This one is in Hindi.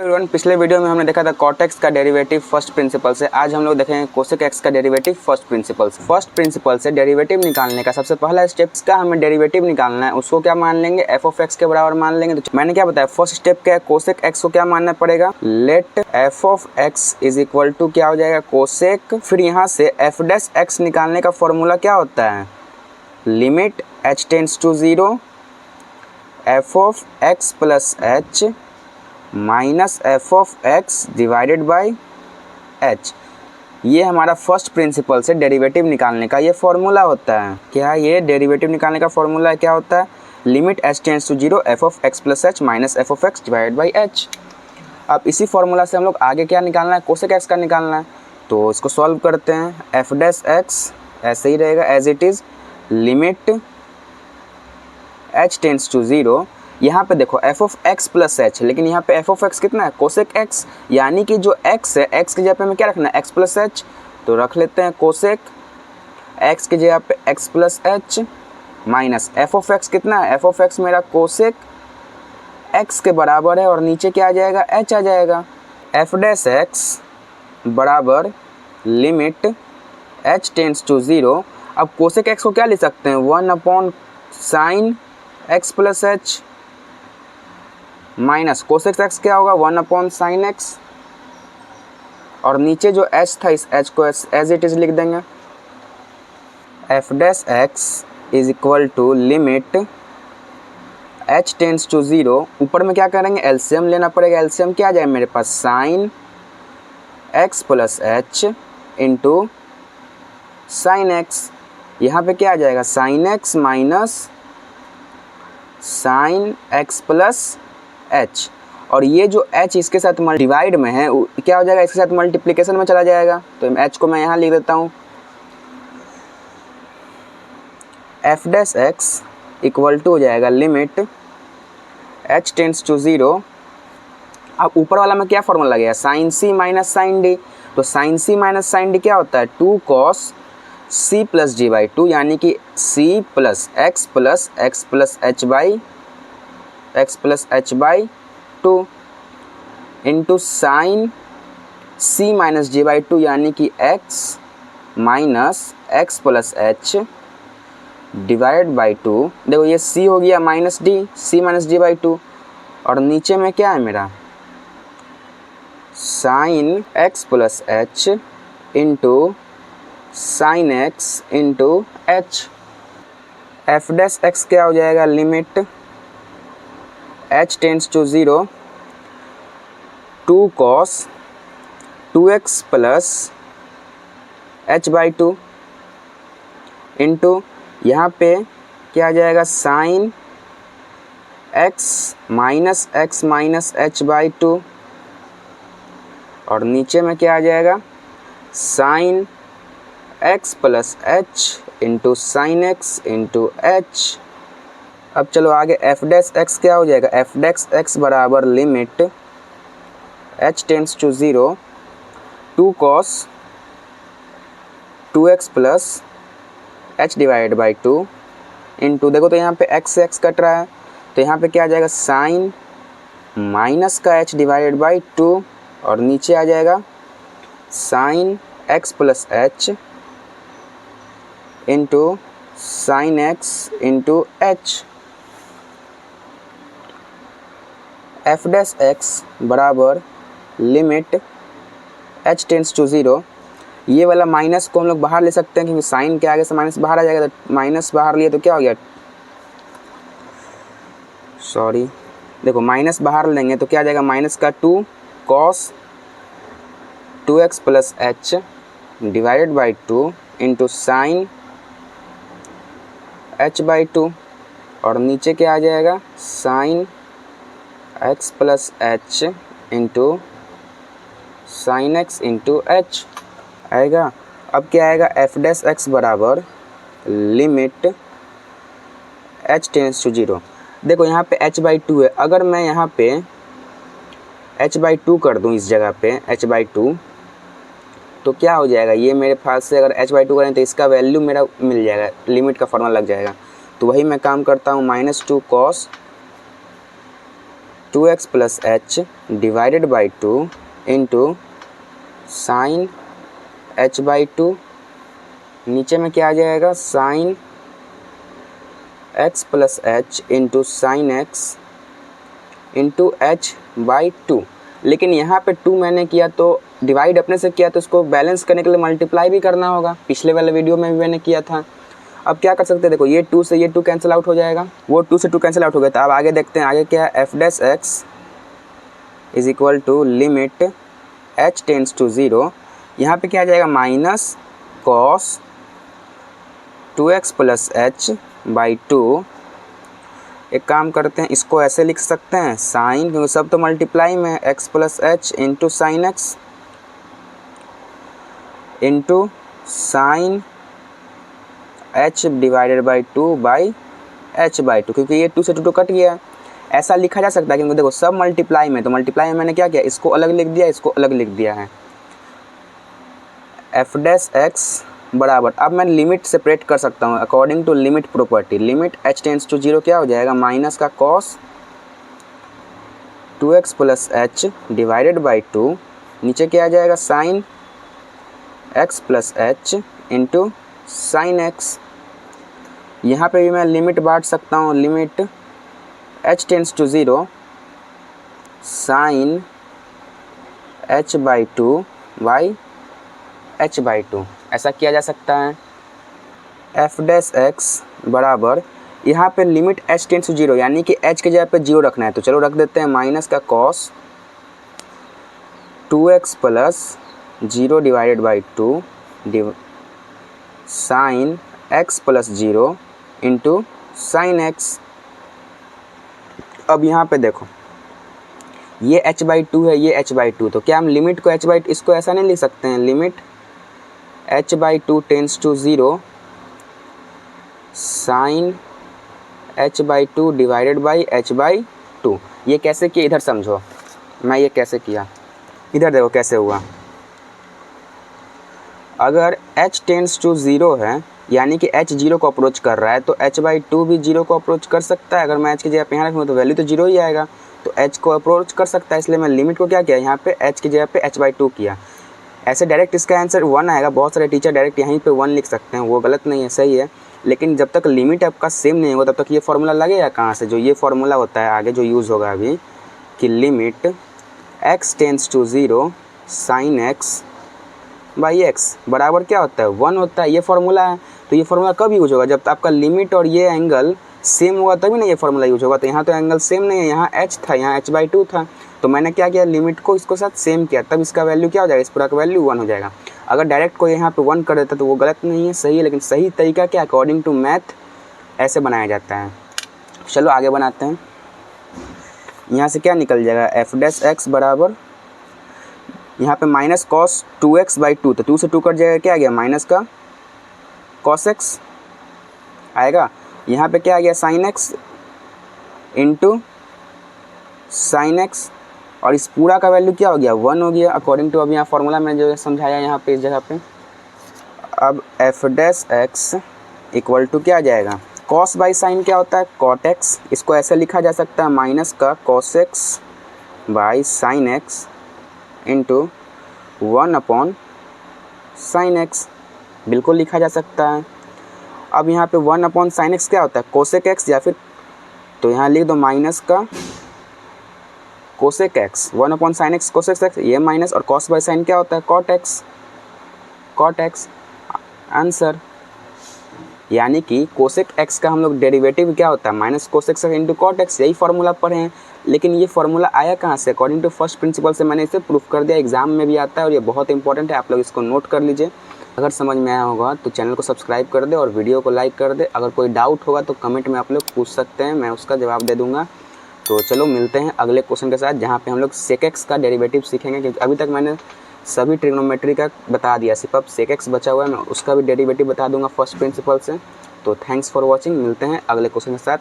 एवरीवन, पिछले वीडियो में हमने देखा था cot x का डेरिवेटिव फर्स्ट प्रिंसिपल से। आज हम लोग देखेंगे cosec x का डेरिवेटिव फर्स्ट प्रिंसिपल से। फर्स्ट प्रिंसिपल से डेरिवेटिव निकालने का सबसे पहला स्टेप का हमें डेरिवेटिव निकालना है, उसको क्या मान लेंगे, f ऑफ x के बराबर मान लेंगे। तो मैंने क्या बताया, फर्स्ट स्टेप क्या है, cosec x को क्या मानना पड़ेगा, let f of x is equal to क्या हो जाएगा, cosec। फिर यहाँ से f डैश x निकालने का फॉर्मूला क्या होता है, limit h tends to 0 f of x plus h minus f of x divided by h. ये हमारा फर्स्ट प्रिंसिपल से डेरिवेटिव निकालने का ये फॉर्मूला होता है। क्या ये डेरिवेटिव निकालने का फॉर्मूला क्या होता है, limit h tends to 0 f of x plus h minus f of x divided by h. अब इसी फॉर्मूला से हम लोग आगे क्या निकालना है, कोसेक एक्स का निकालना है। तो इसको सॉल्व करते हैं, एफ डैश एक्स ऐसे ही रहेगा as it is, limit h tends to 0। यहाँ पे देखो f of x plus h, लेकिन यहाँ पे f ऑफ x कितना है, कोसेक x, यानी कि जो x है x की जगह पे हमें क्या रखना है, x प्लस एच। तो रख लेते हैं कोसेक x की जगह पे x plus h minus f of x कितना है, f ऑफ x मेरा कोसेक x के बराबर है और नीचे क्या आ जाएगा, h आ जाएगा। f डैश x बराबर लिमिट h टेंड्स टू 0। अब कोसेक x को क्या लिख सकते हैं, 1 upon sine x plus h minus cosec x क्या होगा, 1 अपॉन साइन एक्स, और नीचे जो h था इस h को एज इट इज लिख देंगे। F dash x is equal to limit h tends to 0। ऊपर में क्या करेंगे, एलसीएम लेना पड़ेगा। एलसीएम क्या आ जाएगा मेरे पास, sine x plus H into sine x. यहाँ पे क्या आ जाएगा, sine X minus sine X plus h, और ये जो h इसके साथ डिवाइड में है क्या हो जाएगा, इसके साथ मल्टीप्लिकेशन में चला जाएगा। तो h को मैं यहाँ लिख देता हूँ, f dash x equal to हो जाएगा लिमिट h टेंड्स टू 0। अब ऊपर वाला में क्या फॉर्मूला लगेगा, sine c minus sine d। तो sine c minus sine d क्या होता है, 2 cos c plus d by 2, यानी कि c plus x plus h by 2 into sine c minus d by 2, यानी कि x minus x plus h divide by 2। देखो ये c हो गया minus d, c minus d by 2, और नीचे में क्या है मेरा, sign x plus h into sine x into h। F dash x क्या हो जाएगा, limit h tends to 0 2 cos 2x plus h by 2 into यहाँ पे क्या आ जाएगा, sine x minus h by 2, और नीचे में क्या आ जाएगा, sine x plus h into sine x into h। अब चलो आगे, एफ डैश एक्स क्या हो जाएगा, एफ डैश एक्स बराबर limit h tends to 0 2 cos 2x plus h divide by 2 into, देखो तो यहाँ पे x से x कट रहा है, तो यहाँ पे क्या आ जाएगा, साइन माइनस का h डिवाइडेड बाई 2, और नीचे आ जाएगा sine x plus h into sine x into h। F dash x बराबर लिमिट h टेंड्स टू 0। ये वाला माइनस को हम लोग बाहर ले सकते हैं, क्योंकि साइन के आगे से माइनस बाहर आ जाएगा, तो माइनस बाहर लिए तो क्या हो गया, सॉरी देखो माइनस बाहर लेंगे तो क्या आ जाएगा, माइनस का 2 cos 2x plus h divided by 2 into sine h by 2, और नीचे क्या आ जाएगा, sine x plus h into sine x into h आएगा। अब क्या आएगा, एफ डैश एक्स बराबर लिमिट h टेंड्स टू 0। देखो यहाँ पे h बाई 2 है, अगर मैं यहाँ पे h बाई 2 कर दूँ इस जगह पे h बाई 2, तो क्या हो जाएगा, ये मेरे पास से अगर h बाई 2 करें तो इसका वैल्यू मेरा मिल जाएगा, लिमिट का फॉर्मूला लग जाएगा। तो वही मैं काम करता हूँ, -2 cos 2x plus h divided by 2 into sine h by 2, नीचे में क्या आ जाएगा sine x plus H into sine x into h by 2। लेकिन यहाँ पे 2 मैंने किया तो डिवाइड अपने से किया, तो इसको बैलेंस करने के लिए मल्टीप्लाई भी करना होगा। पिछले वाले वीडियो में भी मैंने किया था। अब क्या कर सकते हैं, देखो ये 2 से ये 2 कैंसिल आउट हो जाएगा, वो 2 से 2 कैंसिल आउट हो गया। तो अब आगे देखते हैं, आगे क्या है, f dash x is equal to limit h tends to 0। यहाँ पे क्या आ जाएगा minus cos 2x plus h by 2। एक काम करते हैं, इसको ऐसे लिख सकते हैं साइन, क्योंकि सब तो मल्टीप्लाई में x plus H into sine x into sine h divided by 2 by h by 2, क्योंकि ये 2 से 2 कट गया है। ऐसा लिखा जा सकता है क्योंकि देखो सब मल्टीप्लाई में, तो मल्टीप्लाई में मैंने क्या किया, इसको अलग लिख दिया, इसको अलग लिख दिया है। एफ डैश एक्स बराबर, अब मैं लिमिट सेपरेट कर सकता हूँ according to limit property. Limit h tends to 0 क्या हो जाएगा, माइनस का cos 2x plus h divided by 2, नीचे क्या आ जाएगा sine x plus H into sine x. यहाँ पे भी मैं लिमिट बांट सकता हूँ, limit h tends to 0 sine h by 2 by h by 2, ऐसा किया जा सकता है। एफ डैश एक्स बराबर, यहाँ पे लिमिट h टेंड्स टू 0 यानी कि h के जगह पे 0 रखना है, तो चलो रख देते हैं माइनस का cos 2x plus 0 divided by 2 sine x plus 0 into sine x. अब यहाँ पे देखो ये h बाई 2 है, ये h बाई 2, तो क्या हम लिमिट को h बाई, इसको ऐसा नहीं लिख सकते हैं, limit h by 2 tends to 0 sine h by 2 divided by h by 2। ये कैसे किया, इधर समझो मैं ये कैसे किया, इधर देखो कैसे हुआ। अगर h टेंड्स टू 0 है यानी कि h 0 को अप्रोच कर रहा है, तो h बाई 2 भी 0 को अप्रोच कर सकता है। अगर मैं h की जगह पे यहाँ रखूँगा तो वैल्यू तो 0 ही आएगा, तो h को अप्रोच कर सकता है, इसलिए मैं लिमिट को क्या किया, यहाँ पे h की जगह पे h बाई 2 किया। ऐसे डायरेक्ट इसका आंसर 1 आएगा। बहुत सारे टीचर डायरेक्ट यहीं पे 1 लिख सकते हैं, वो गलत नहीं है, सही है। लेकिन जब तक लिमिट आपका सेम नहीं होगा तब तक ये फार्मूला लगेगा कहाँ से, जो ये फार्मूला होता है आगे जो यूज़ होगा अभी, कि limit x tends to 0 sine x by x बराबर क्या होता है 1 होता है। ये फार्मूला है, तो ये फार्मूला कब यूज होगा, जब आपका लिमिट और ये एंगल सेम होगा तभी ना ये फार्मूला यूज होगा। तो यहाँ तो एंगल सेम नहीं है, यहाँ h था, यहाँ h बाई 2 था, तो मैंने क्या किया, लिमिट को इसको साथ सेम किया, तब इसका वैल्यू क्या हो जाएगा, इस पूरा का वैल्यू 1 हो जाएगा। अगर डायरेक्ट को यहाँ पे 1 कर देता तो वो गलत नहीं है, सही है, लेकिन सही तरीका क्या, अकॉर्डिंग टू मैथ ऐसे बनाया जाता है। चलो आगे बनाते हैं। यहाँ से क्या निकल जाएगा, एफ डैश एक्स बराबर, यहाँ पे माइनस कॉस 2x बाई 2, तो 2 से 2 कट जाएगा, क्या आ गया माइनस का कॉस x आएगा। यहाँ पे क्या आ गया sine x into sine x, और इस पूरा का वैल्यू क्या हो गया 1 हो गया, अकॉर्डिंग टू अभी यहाँ फार्मूला मैंने जो समझाया यहाँ पे इस जगह पे। अब f dash x equal to क्या आ जाएगा, कॉस बाई साइन क्या होता है कॉट एक्स, इसको ऐसे लिखा जा सकता है माइनस का cos x by sine x into 1 upon sine x, बिल्कुल लिखा जा सकता है। अब यहाँ पे 1 अपॉन साइन एक्स क्या होता है कोसेक एक्स, या फिर तो यहाँ लिख दो माइनस का cosec x, 1 upon sine x cosec x, ये माइनस, और कॉस बाई साइन क्या होता है कॉट एक्स आंसर। यानी कि कोसेक एक्स का हम लोग डेरिवेटिव क्या होता है minus cosec x into cot x, यही फार्मूला पढ़े हैं। लेकिन ये फार्मूला आया कहाँ से, अकॉर्डिंग टू फर्स्ट प्रिंसिपल से मैंने इसे प्रूफ कर दिया, एग्जाम में भी आता है और ये बहुत इंपॉर्टेंट है, आप लोग इसको नोट कर लीजिए। अगर समझ में आया होगा तो चैनल को सब्सक्राइब कर दे और वीडियो को लाइक कर दे। अगर कोई डाउट होगा तो कमेंट में आप लोग पूछ सकते हैं, मैं उसका जवाब दे दूँगा। तो चलो मिलते हैं अगले क्वेश्चन के साथ, जहाँ पे हम लोग सेक एक्स का डेरिवेटिव सीखेंगे, क्योंकि अभी तक मैंने सभी ट्रिग्नोमेट्री का बता दिया, सिर्फ अब सेक एक्स बचा हुआ है, मैं उसका भी डेरिवेटिव बता दूंगा फर्स्ट प्रिंसिपल से। तो थैंक्स फॉर वॉचिंग, मिलते हैं अगले क्वेश्चन के साथ।